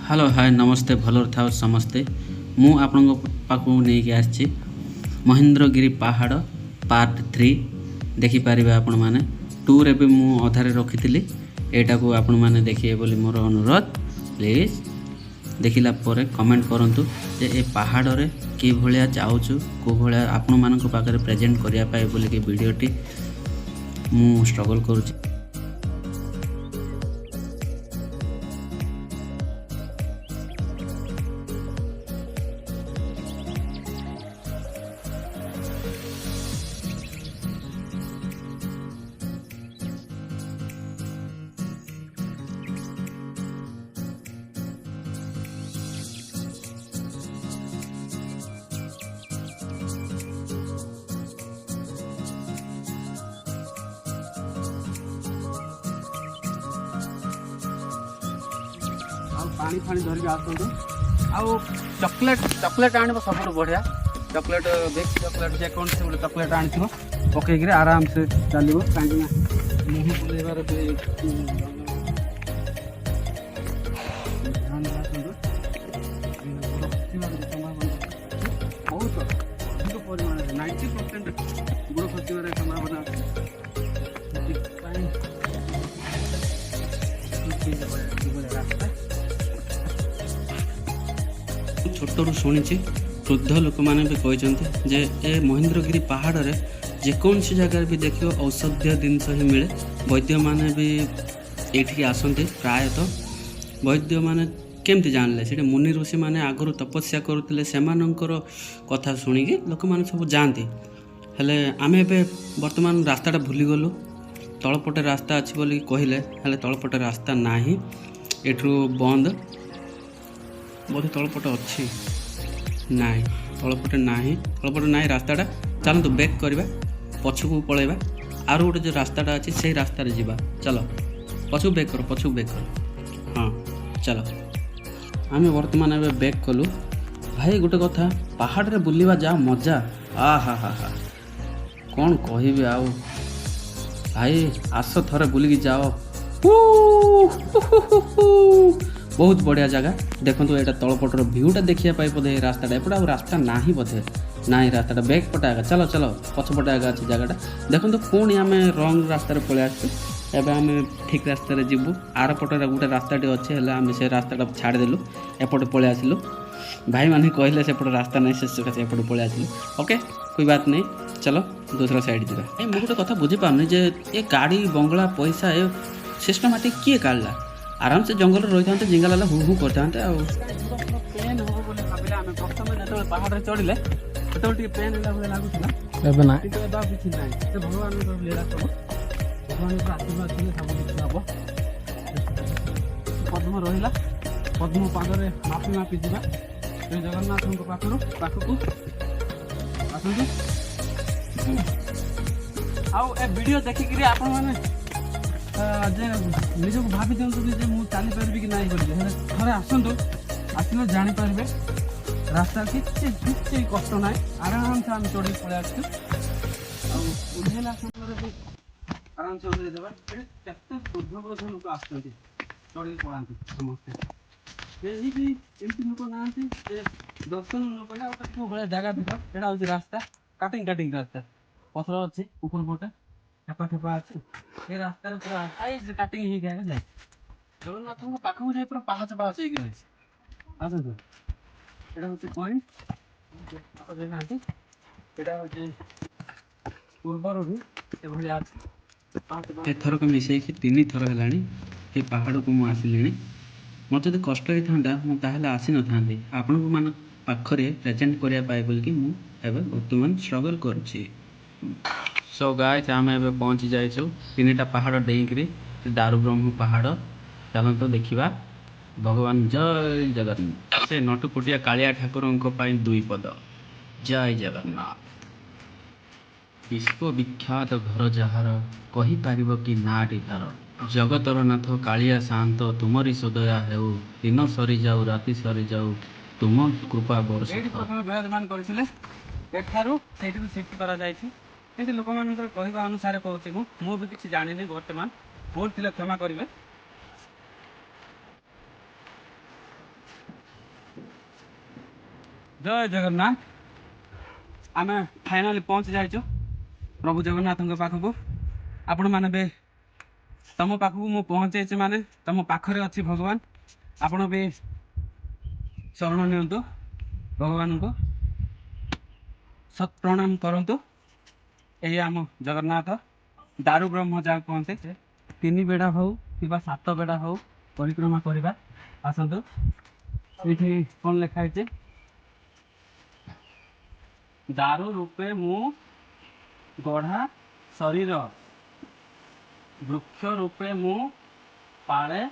Hello hi नमस्ते भलर था समस्ते मु आपण पाखु नहीं आसी महेंद्रगिरी पहाड़ पार्ट 3 देखिपारे आपण मैंने 2 रे भी मु अधारे रखी एटा को आपण मैंने देखिए बोली मोर अनुरोध प्लीज देखिला परे कमेंट करंतु जे ए पहाड़ रे कि भलिया चाहूछु को भलिया आपण मानक पाखरे प्रेजेंट करिया पाए बोली कि वीडियोटी मु स्ट्रगल करूची। पानी फाणी धरिक आसतु आउ चॉकलेट आने सब बढ़िया चॉकलेट बेक चॉकलेट जेकोसी गोटे चॉकलेट आनी पकईकि आराम से चलो कहीं मुह बुलेबार बहुत अधिक परिमाण 90% गुड़ खसार संभावना रास्ता छोटू शुणी वृद्ध लोक मैंने भी कहते जे ए महेंद्रगिरी पहाड़ रे जेकोसी जगह भी देखियो औषधीय जिनस ही मिले वैद्य मैंने भी ये आसती प्रायतः वैद्य मैंने केमती जानले से मुनि ऋषि मैंने आगु तपस्या करुले से कथा शुणिकी लोक मैंने सब जाती हेले आमे बे वर्तमान रास्ताटा भूलीगलु तलपटे रास्ता अच्छी बोली कहले हेले तलपटे रास्ता नाही एठू बंद बोधे तलपटे अच्छी नाई तलपटे नाही तलपटे नाई रास्ताटा चलतु बैक करवा पछकू पलैबा आरो गोटे जो रास्ताटा अच्छी से रास्ता जीवा चलो पछू बैक कर हाँ चलो आम वर्तमान ए बैक कलु भाई गोटे कथा पहाड़ रे बुलवा जा मजा आ हा हा हा कौन कहबी आउ भाई आस थरे बुलिकी जाओ बहुत बढ़िया जगह देखो यहाँ तलपटर भ्यूटा देखिया बोधे रास्ताटा एपटे आ रास्ता ना बोधे ना रास्ताटा बैक पटे आगा चलो चलो पछपटे आगा अच्छी जगह देखो पुणी आम रंग रास्त पलि आसते आम ठीक रास्तार जीवु आर पटे गोटे रास्ताटे अच्छे आम से रास्ताटा छाड़देलु एपटे पलि आसिलु भाई मैंने कहले सेपटे रास्ता नहीं से एपटे पलि आसिलु ओके कोई बात नहीं चलो दूसरा साइड जा मुझे गोटे कथा बुझीपारनी जे ये गाड़ी बंगला पैसा ये सिस्टमेटिक किए काढ़ला आराम से जंगल रही था जिंगाला हु हु करते पेन हम बोले भाविले आम प्रथम जो पहाड़ चढ़ले से पेन लगुला किसी ना भगवान लीला सब भगवान आशीर्वाद थे सब किसी हम पद्म रहा पद्म पादे मापी मापी जा जगन्नाथ पाखक आसतु आउ ए वीडियो देखिक आपण मैंने निजक भावी दिंतु कि मुझे चली पारि कि ना थे आसतु आसले जापारे रास्ता किसी कष्ट ना आराम से आम चढ़ी पलि आसू आउला भी आराम से उदेदेवा वृद्ध वृद्ध लोक आस चढ़ी पड़ाती समस्ते भी एमती लोक ना दर्शन लोक भाई जगह देख यहाँ हूँ रास्ता काटिंग रास्ता पथर अच्छी ऊपर पटे खेपा खेपा अच्छी ये रास्तार पूरा काटिंग ही गया जगन्नाथ पाखक जाए पूरा पाहाच पाहाच आसतु यहाँ हूँ पॉइंट यहाँ हूँ पूर्वर भी एथरक मिसई 3 थर है पहाड़ को मुझे आसिली मत जो कष्ट होता मुझे आसी न था आपण मान पाखरे प्रेजेंट करने बोलिकी मुझे बर्तमान स्ट्रगल करुँची सो गाइस आम ए पहुँची जाइछू 3टा पहाड़ डेईकरी दारुब्रह्म पहाड़ चलत देखा भगवान जय जगन्नाथ से नटुकुटिया कालिया ठाकुर 2 पद जय जगन्नाथ विश्वविख्यात घर जार कही पारिबो कि नाटी तार जगतर नाथ कालिया शांत तुमरी सदया हेउ दिन सरी जाऊ राति सरी जाऊ तुम कृपा वर्ष विराजमान करथिले एठारु सेठी शिफ्ट करा जायछि एठी लोक मानकर कहबा अनुसार कहउछि मु भी किछि जानिनी वर्तमान भूल थिले क्षमा करिवे जय जगन्नाथ आम फाइनाली पहुँची जाइछु प्रभु जगन्नाथ पाखक आपण मैंने भी तुम पाखक मु पहुँचे माने तुम पाखरे अच्छी भगवान आपण भी शरण नियंतु भगवान को सत प्रणाम करंतु यही आम जगन्नाथ दारु ब्रह्म जहाँ कहते तीन बेड़ा हो कि सात बेड़ा हो परिक्रमा करवा आसतु ये कौन लिखाई दारु रूपे मु गढ़ा शरीर वृक्ष रूपे मु पाले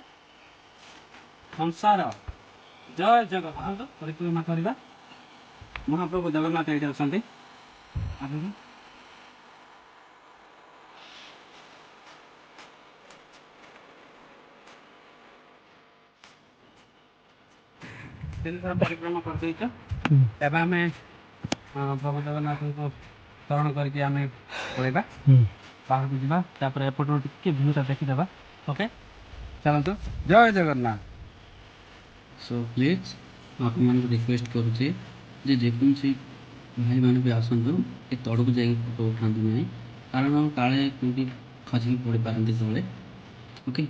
संसार जय जगन्नाथ परिक्रमा करवा महाप्रभु जगन्नाथ ये अच्छा परिक्रमा कर आम प्रभु जगन्नाथ को शरण करके आम पलैबा बाहर को जापर एपट टे भ्यूटा देखीदे ओके चलतु जय जगन्नाथ सो प्लीज आप रिक्वेस्ट करुचे जेकोसी भाई मैंने भी आसतु ये तड़क जा फोटो उठा ना कारण काले कौटी खसिक पड़ पारती तले ओके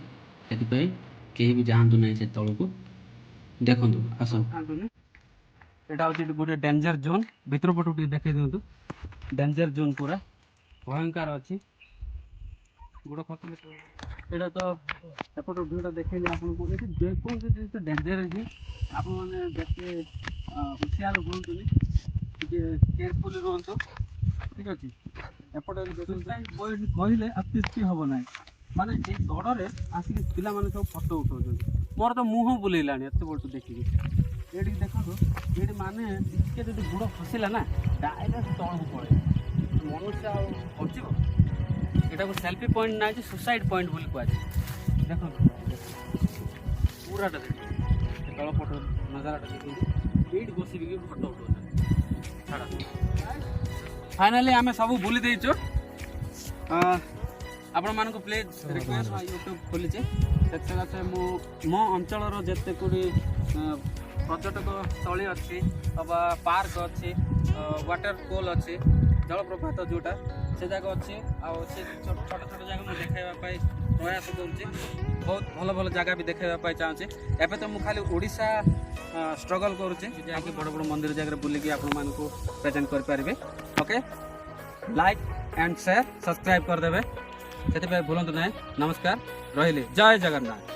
से कहीं भी जातु ना से तल को देखु आस यहाँ हूँ गोटे डेंजर जोन भीतर पटू देखे दिंतु डेंजर जोन पूरा भयंकर अच्छी गोड़ खसले यहाँ तो एपट भ्यूटा देखे आपको जेको जिन डेंजर है आप देखते हुशियार रुहतुनि केयरफुल रुहतु ठीक अच्छे एपटे कहले अत्युक्ति हम ना माने गड़े आसिक पिला माने सब फटो उठाऊँ मोर तो मुँह बुलेला एत बड़ देखिए ये देखो ये माने टे जो गुड़ खसला ना डायरेक्ट तौक पड़े मनुष्य बचब यहाँ सेल्फी पॉइंट ना सुसाइड पॉइंट बोली कहुए देख पूराटा देख तल पट नजाराटा देखते ये बस फटो उठा फाइनाली आम सब बुली देचु आपण मान प्लीज रिक्वेस्ट यूट्यूब खोलीचे से मो अंचल जिते कोड़ी पर्यटक स्थली अच्छी पार्क अच्छी वाटरफॉल अच्छी जलप्रपात जोटा से जगह अच्छी छोट छोट जगह मुझे देखापी प्रयास करुँचे बहुत भल भल जगह भी देखापी चाहूँगी एवं तो मुझे खाली ओडिशा स्ट्रगल करुचे जहाँकि बड़ बड़ मंदिर जगह बुलिकी आपण को प्रेजेंट करें okay like and share subscribe करदे से भूलु ना नमस्कार रही जय जगन्नाथ।